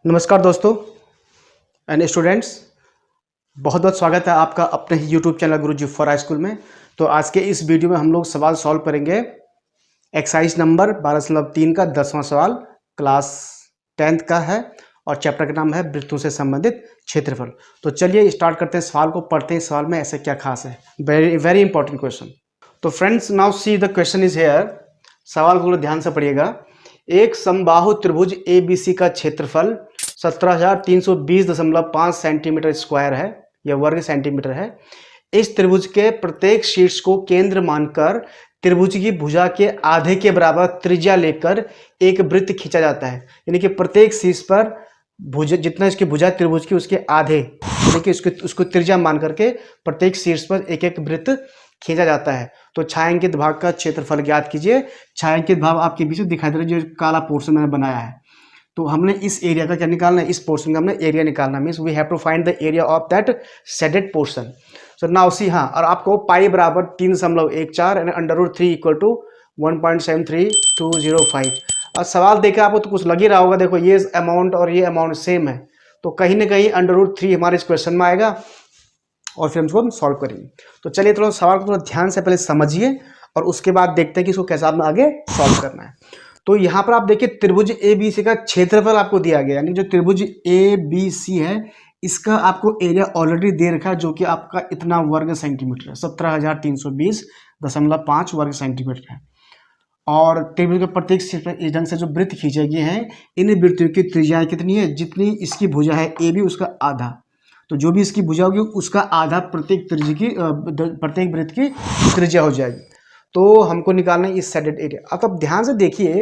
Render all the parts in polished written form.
नमस्कार दोस्तों and students. बहुत बहुत स्वागत है आपका अपने ही YouTube channel Guruji for high school में। तो आज के इस वीडियो में हम लोग सवाल सॉल्व करेंगे एक्सरसाइज नंबर 12.3 का 10वां सवाल, क्लास 10th का है और चैप्टर का नाम है वृत्तों से संबंधित क्षेत्रफल। तो चलिए स्टार्ट करते हैं, सवाल को पढ़ते हैं। सवाल में ऐसा क्या खास है, वेरी वेरी इंपॉर्टेंट क्वेश्चन। तो friends now see the question is here. सवाल को ध्यान से पढ़िएगा। एक समबाहु त्रिभुज ABC का क्षेत्रफल 17,320.5 सेंटीमीटर स्क्वायर है या वर्ग सेंटीमीटर है। इस त्रिभुज के प्रत्येक शीर्ष को केंद्र मानकर त्रिभुज की भुजा के आधे के बराबर त्रिज्या लेकर एक वृत्त खींचा जाता है। यानी कि प्रत्येक शीर्ष पर भुजा, जितना इसकी भुजा त्रिभुज की उसके आधे, यानी कि उसको त्रिज्या मान करके प्रत्येक शीर्ष पर एक एक वृत्त खींचा जाता है। तो छायांकित भाग का क्षेत्रफल ज्ञात कीजिए। छायांकित भाग आपके बीच में दिखाई दे रहा है, जो काला पोर्शन मैंने बनाया है। तो हमने इस एरिया का क्या निकालना है, इस पोर्शन का हमने एरिया निकालना, means we have to find the area of that shaded portion. So now see, हाँ, और आपको पाई बराबर 3.14 एंड √3 इक्वल टू 1.73205। और सवाल देखा आपको तो कुछ लग ही रहा होगा, देखो ये अमाउंट और ये अमाउंट सेम है, तो कहीं ना कहीं √3 हमारे इस क्वेश्चन में आएगा और फिर हम सॉल्व करेंगे। तो चलिए थोड़ा सवाल को थोड़ा ध्यान से पहले समझिए और उसके बाद देखते हैं कि इसको कैसे आपने आगे सॉल्व करना है। तो यहाँ पर आप देखिए त्रिभुज ABC का क्षेत्रफल आपको दिया गया, यानी जो त्रिभुज ABC है इसका आपको एरिया ऑलरेडी दे रखा है, जो कि आपका इतना वर्ग सेंटीमीटर है, 17,320.5 वर्ग सेंटीमीटर है। और त्रिभुज के प्रत्येक शीर्ष पर इस ढंग से जो वृत्त खींचे गए हैं, इन वृत्तों की त्रिज्या कितनी है, जितनी इसकी भुजा है AB उसका आधा। तो जो भी इसकी भुजा होगी उसका आधा प्रत्येक त्रिज्या की प्रत्येक वृत्त की त्रिज्या हो जाएगी। तो हमको निकालना है इस शेडेड एरिया। अब ध्यान से देखिए,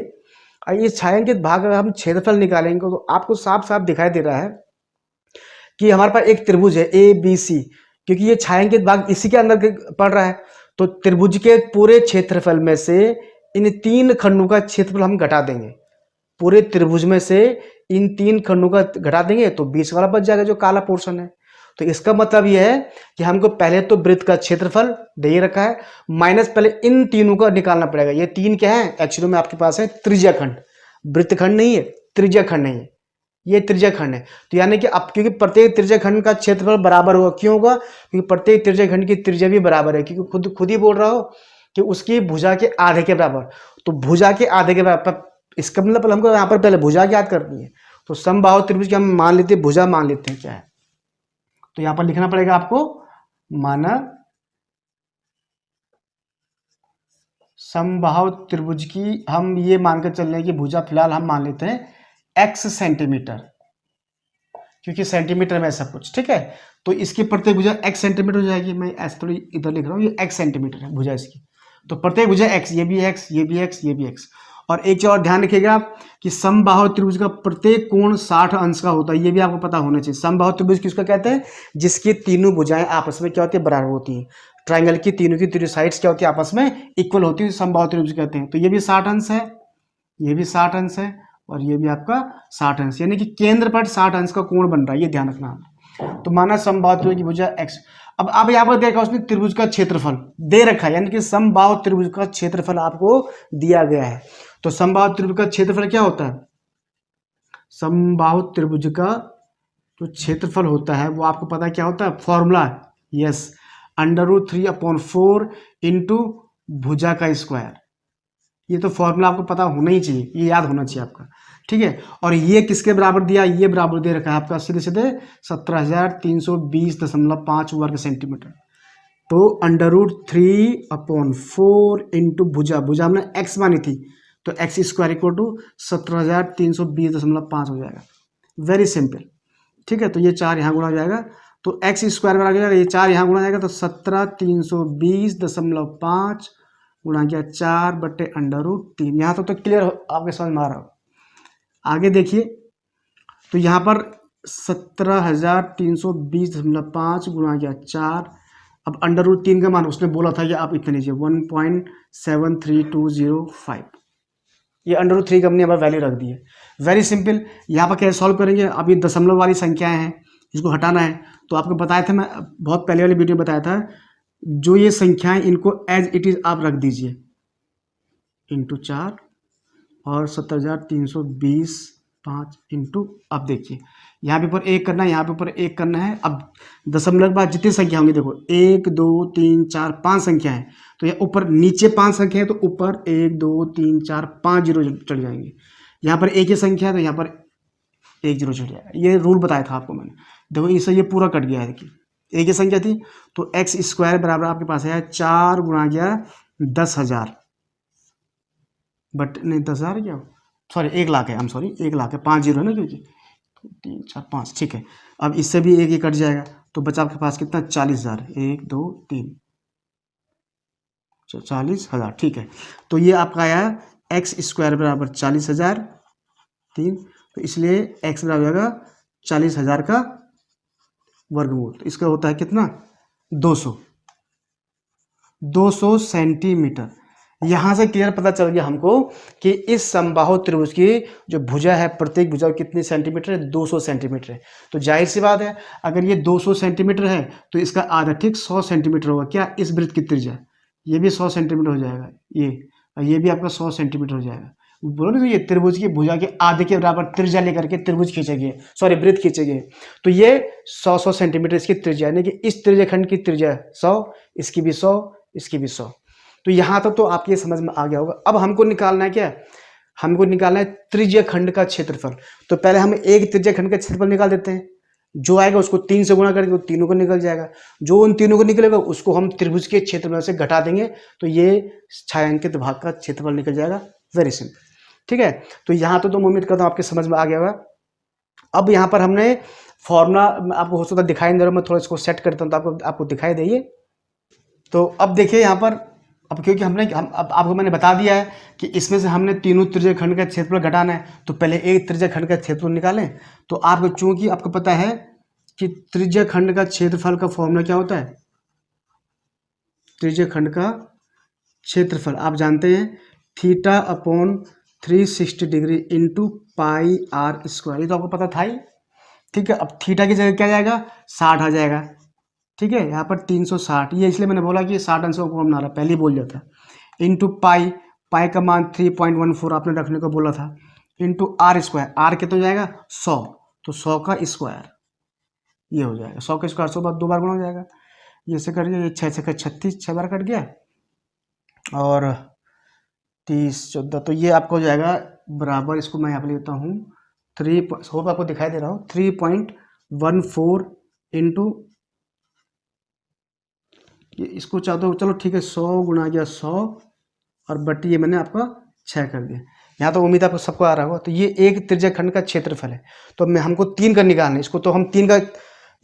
ये छायांकित भाग अगर हम क्षेत्रफल निकालेंगे तो आपको साफ साफ दिखाई दे रहा है कि हमारे पास एक त्रिभुज है ABC, क्योंकि ये छायांकित भाग इसी के अंदर पड़ रहा है। तो त्रिभुज के पूरे क्षेत्रफल में से इन 3 खंडों का क्षेत्रफल हम घटा देंगे। पूरे त्रिभुज में से इन 3 खंडों का घटा देंगे तो बीच वाला बच जाएगा, जो काला पोर्शन है। तो इसका मतलब यह है कि हमको पहले तो वृत्त का क्षेत्रफल दे रखा है, माइनस पहले इन तीनों का निकालना पड़ेगा। ये 3 क्या है, एक्चुअली में आपके पास है त्रिज्याखंड, वृत्तखंड नहीं है, त्रिज्याखंड नहीं है, ये त्रिज्याखंड है। तो यानी कि अब क्योंकि प्रत्येक त्रिज्याखंड का क्षेत्रफल बराबर होगा, क्यों होगा, क्योंकि प्रत्येक त्रिज्याखंड की त्रिज्या भी बराबर है, क्योंकि खुद ही बोल रहा हो कि उसकी भुजा के आधे के बराबर। तो भुजा के आधे के बराबर, इसका मतलब हमको यहाँ पर पहले भुजा याद करनी है। तो समबाहु त्रिभुज की हम मान लेते हैं, भुजा मान लेते हैं क्या है। तो यहां पर लिखना पड़ेगा आपको, माना समबाहु त्रिभुज की हम ये मानकर चल रहे हैं कि भुजा फिलहाल हम मान लेते हैं x सेंटीमीटर, क्योंकि सेंटीमीटर में सब कुछ ठीक है। तो इसकी प्रत्येक भुजा x सेंटीमीटर हो जाएगी। मैं ऐसे थोड़ी इधर लिख रहा हूँ, ये x सेंटीमीटर है भुजा इसकी। तो प्रत्येक भुजा x, ये भी x, ये भी x, ये भी x। और एक चीज और ध्यान रखिएगा कि समबाहु त्रिभुज का प्रत्येक कोण 60 अंश का होता है, ये भी आपको पता होना चाहिए। समबाहु त्रिभुज किसको कहते हैं, जिसकी तीनों भुजाएं आपस में क्या होती है, बराबर होती है। ट्राइंगल की तीनों साइड्स क्या होती है, आपस में इक्वल होती है, समबाहु त्रिभुज कहते हैं। तो ये भी 60 अंश है, ये भी 60 अंश है और ये भी आपका 60 अंश, यानी कि केंद्र पर 60 अंश का कोण बन रहा है, ये ध्यान रखना है। तो माना समबाहु त्रिभुज की भुजा x। अब यहाँ पर देखा उसने त्रिभुज का क्षेत्रफल दे रखा है, यानी कि समबाहु त्रिभुज का क्षेत्रफल आपको दिया गया है। तो समबाहु त्रिभुज का क्षेत्रफल क्या होता है, समबाहु त्रिभुज का जो क्षेत्रफल होता है वो आपको पता है क्या होता है, फॉर्मूला, यस, √3/4 इंटू भुजा का स्क्वायर। ये तो फॉर्मूला आपको पता होना ही चाहिए, ये याद होना चाहिए आपका, ठीक है। और ये किसके बराबर दिया, ये बराबर दे रखा है आपका सीधे सीधे 17,320.5 वर्ग सेंटीमीटर। तो √3/4 इंटू भुजा, भुजा हमने x मानी थी, तो x स्क्वायर इक्वल टू 17,320.5 हो जाएगा। वेरी सिंपल, ठीक है। तो ये 4 यहाँ गुणा हो जाएगा, तो x स्क्वायर बराबर जाएगा, ये 4 यहाँ गुणा जाएगा, तो 17,320.5 गुणा किया 4/√3। यहाँ तो क्लियर आपके समझ में आ रहा हो। आगे देखिए, तो यहाँ पर 17,320.5 गुणा किया 4। अब √3 का मान उसने बोला था कि आप इतने लीजिए 1.73205, ये √3 का हमने यहाँ पर वैल्यू रख दी है। Very simple. यहाँ पर कैसे सॉल्व करेंगे, अब ये दशमलव वाली संख्याएं हैं, इसको हटाना है। तो आपको बताया था, मैं बहुत पहले वाली वीडियो में बताया था, जो ये संख्याएं इनको एज इट इज आप रख दीजिए, इंटू 4 और 17,320 5 इंटू, अब देखिए यहाँ पे ऊपर 1 करना है, यहाँ पे ऊपर 1 करना है। अब दशमलव के बाद जितनी संख्या होंगी देखो 1 2 3 4 5 संख्या है, तो ये ऊपर नीचे 5 संख्या है तो ऊपर 1 2 3 4 5 जीरो चढ़ जाएंगे। यहाँ पर एक ही संख्या है तो यहाँ पर 1 जीरो चढ़ जाएगा। ये रूल बताया था आपको मैंने, देखो इससे ये पूरा कट गया है। देखिए एक ही संख्या थी तो एक्स स्क्वायर बराबर आपके पास है 4 गुणा गया 10,000, बट नहीं 10,000 क्या, सॉरी 1 लाख है, हम सॉरी 1 लाख है, 5 जीरो है ना क्योंकि 3 4 5, ठीक है। अब इससे भी एक ही कट जाएगा तो बचा आपके पास कितना 40,000, 1 2 3 40,000, ठीक है। तो ये आपका आया एक्स स्क्वायर बराबर 40,000 3, तो इसलिए एक्स बराबर होगा 40,000 का वर्गमूल। तो इसका होता है कितना 200 सेंटीमीटर। यहाँ से क्लियर पता चल गया हमको कि इस समबाहु त्रिभुज की जो भुजा है प्रत्येक भुजा कितनी सेंटीमीटर है, 200 सेंटीमीटर है। तो जाहिर सी बात है अगर ये 200 सेंटीमीटर है तो इसका आधा ठीक 100 सेंटीमीटर होगा। क्या इस वृत्त की त्रिज्या, ये भी 100 सेंटीमीटर हो जाएगा, ये भी आपका 100 सेंटीमीटर हो जाएगा। बोलो ना, ये त्रिभुज की भुजा के आधे के बराबर त्रिज्या लेकर के त्रिभुज खींचेंगे, सॉरी वृत्त खींचेंगे, तो ये 100 सेंटीमीटर इसकी त्रिज्या, यानी कि इस त्रिज्याखंड की त्रिज्या 100, इसकी भी 100, इसकी भी 100। तो यहाँ तक तो आपके समझ में आ गया होगा। अब हमको निकालना है क्या, हमको निकालना है त्रिज्याखंड का क्षेत्रफल। तो पहले हम एक त्रिज्याखंड का क्षेत्रफल निकाल देते हैं, जो आएगा उसको 3 से गुणा करेंगे तो तीनों को निकल जाएगा, जो उन तीनों को निकलेगा उसको हम त्रिभुज के क्षेत्रफल से घटा देंगे तो ये छायांकित भाग का क्षेत्रफल निकल जाएगा। वेरी सिंपल, ठीक है। तो यहाँ तो उम्मीद करता हूँ आपके समझ में आ गया होगा। अब यहाँ पर हमने फॉर्मूला आपको हो सकता है दिखाई नहीं दे रहा, मैं थोड़ा इसको सेट करता हूँ तो आपको दिखाई देइए। तो अब देखिए यहाँ पर, अब क्योंकि अब आपको मैंने बता दिया है कि इसमें से हमने तीनों त्रिज्याखंड का क्षेत्रफल घटाना है, तो पहले एक त्रिज्याखंड का क्षेत्रफल निकालें। तो आपको चूंकि आपको पता है कि त्रिज्याखंड का क्षेत्रफल का फॉर्मूला क्या होता है, त्रिज्याखंड का क्षेत्रफल आप जानते हैं theta upon 360 degree into pi r square, ये तो आपको पता था ही, ठीक है। अब थीटा की जगह क्या जाएगा 60 आ जाएगा, ठीक है। यहाँ पर 360, ये इसलिए मैंने बोला कि 60 अंशों को हम ना रहा, पहले ही बोल जाता, इंटू पाई, पाई का मान 3.14 आपने रखने को बोला था, इंटू आर स्क्वायर, आर कितना जाएगा 100, तो 100 का स्क्वायर ये हो जाएगा, 100 का स्क्वायर 100 बार 2 बार गुणा हो जाएगा, ये से कट गया, ये 6 से 36 6 बार कट गया, और 30 14, तो ये आपको हो जाएगा बराबर, इसको मैं यहाँ पे लेता हूँ 3, होप आपको दिखाई दे रहा हो, 3.14 इंटू, ये इसको चाहते हो चलो ठीक है 100 गुणा गया 100 और बट्टी ये मैंने आपका 6 कर दिया। यहाँ तो उम्मीद आपको सबको आ रहा होगा। तो ये एक त्रिज्याखंड का क्षेत्रफल है, तो मैं हमको 3 का निकालना है, इसको तो हम 3 का,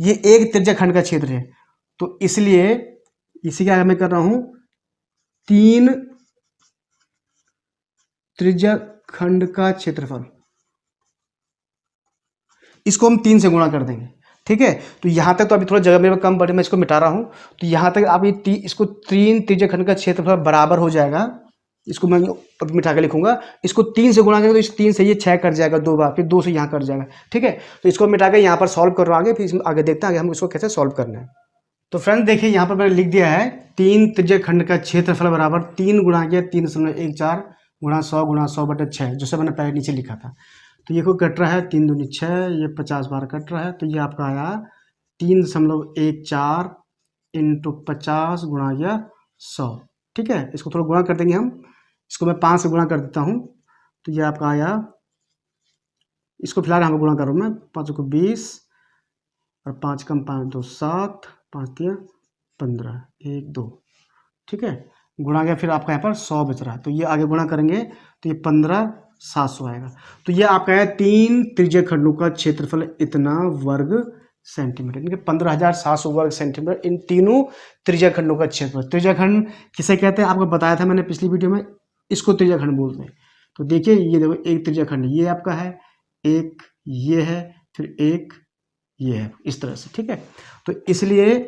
ये एक त्रिज्याखंड का क्षेत्र है तो इसलिए इसी का मैं कर रहा हूँ 3 त्रिज्याखंड का क्षेत्रफल, इसको हम 3 से गुणा कर देंगे, ठीक है। तो यहाँ तक तो अभी थोड़ा जगह मेरे कम पड़े, मैं इसको मिटा रहा हूँ। तो यहाँ तक आप ये इसको 3 त्रिज्याखंड का क्षेत्रफल बराबर हो जाएगा, इसको मैं अभी मिटा के लिखूंगा, इसको 3 से गुणा करेंगे तो इस 3 से ये 6 कट जाएगा 2 बार, फिर 2 से यहाँ कट जाएगा, ठीक है। तो इसको मिटा के यहाँ पर सॉल्व कर रहा हूँ आगे, फिर इसमें आगे देखते हैं आगे हम इसको कैसे सॉल्व करना है। तो फ्रेंड देखिए यहाँ पर मैंने लिख दिया है 3 त्रिज्याखंड का क्षेत्रफल बराबर 3 गुणा किया 3.14 गुणा 100 गुणा 100/6, जैसे मैंने पहले नीचे लिखा था। तो ये को कट रहा है 3 दूनी 6, ये 50 बार कट रहा है, तो ये आपका आया 3.14 इंटू 50 गुणा गया 100, ठीक है। इसको थोड़ा गुणा कर देंगे हम, इसको मैं 5 से गुणा कर देता हूँ, तो ये आपका आया, इसको फिलहाल हम गुणा कर रहा हूँ मैं, 5 को 20 और 5 कम 5 2 7, 5 3 15 1 2, ठीक है। गुणा गया, फिर आपका यहाँ पर 100 बच रहा है, तो ये आगे गुणा करेंगे तो ये 15,700 आएगा। तो ये आपका है 3 त्रिज्याखंडों का क्षेत्रफल इतना वर्ग सेंटीमीटर, यानी कि 15,700 वर्ग सेंटीमीटर इन तीनों त्रिज्याखंडों का क्षेत्रफल। त्रिज्याखंड किसे कहते हैं आपको बताया था मैंने पिछली वीडियो में, इसको त्रिज्याखंड बोलते हैं। तो देखिए ये देखो एक त्रिज्याखंड ये आपका है, एक ये है, फिर एक ये है, इस तरह से, ठीक है। तो इसलिए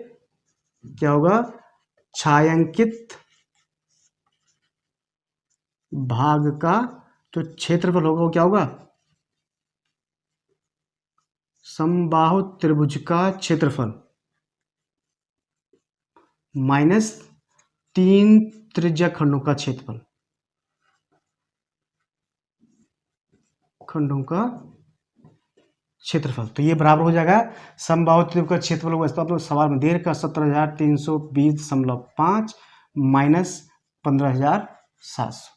क्या होगा, छायांकित भाग का जो क्षेत्रफल होगा वो क्या होगा, समबाहु त्रिभुज का क्षेत्रफल माइनस 3 त्रिज्याखंडों का क्षेत्रफल, खंडों का क्षेत्रफल। तो ये बराबर हो जाएगा समबाहु त्रिभुज का क्षेत्रफल होगा, इसको आप लोग सवाल में दे रखा 17,320.5 माइनस 15,700।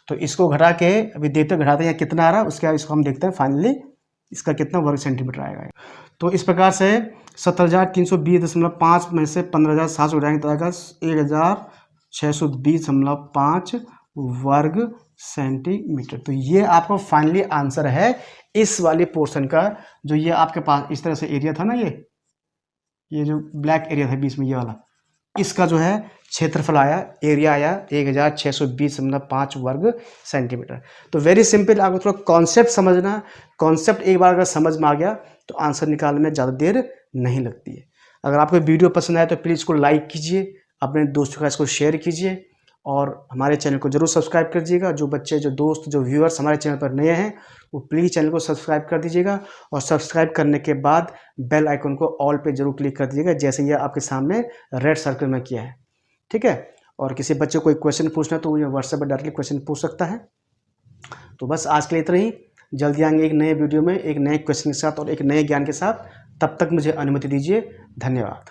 तो इसको घटा के अभी देखते घटाते हैं कितना आ रहा है, उसके बाद इसको हम देखते हैं फाइनली इसका कितना वर्ग सेंटीमीटर आएगा। तो इस प्रकार से 17,320.5 में से 15,700 घटाएंगे तो आएगा 1,620.5 वर्ग सेंटीमीटर। तो ये आपका फाइनली आंसर है इस वाले पोर्शन का, जो ये आपके पास इस तरह से एरिया था ना, ये जो ब्लैक एरिया था बीच में ये वाला, इसका जो है क्षेत्रफल आया, एरिया आया 1,620.5 वर्ग सेंटीमीटर। तो वेरी सिंपल, आपको थोड़ा कॉन्सेप्ट समझना, कॉन्सेप्ट एक बार अगर समझ में आ गया तो आंसर निकालने में ज़्यादा देर नहीं लगती है। अगर आपको वीडियो पसंद आए तो प्लीज़ इसको लाइक कीजिए, अपने दोस्तों का इसको शेयर कीजिए और हमारे चैनल को जरूर सब्सक्राइब कर दीजिएगा। जो बच्चे, जो दोस्त, जो व्यूअर्स हमारे चैनल पर नए हैं वो प्लीज़ चैनल को सब्सक्राइब कर दीजिएगा और सब्सक्राइब करने के बाद बेल आइकन को ऑल पे जरूर क्लिक कर दीजिएगा, जैसे ये आपके सामने रेड सर्कल में किया है, ठीक है। और किसी बच्चे को कोई क्वेश्चन पूछना है तो वो व्हाट्सएप पर डायरेक्टली क्वेश्चन पूछ सकता है। तो बस आज के लिए इतना ही, जल्दी आएंगे एक नए वीडियो में एक नए क्वेश्चन के साथ और एक नए ज्ञान के साथ। तब तक मुझे अनुमति दीजिए, धन्यवाद।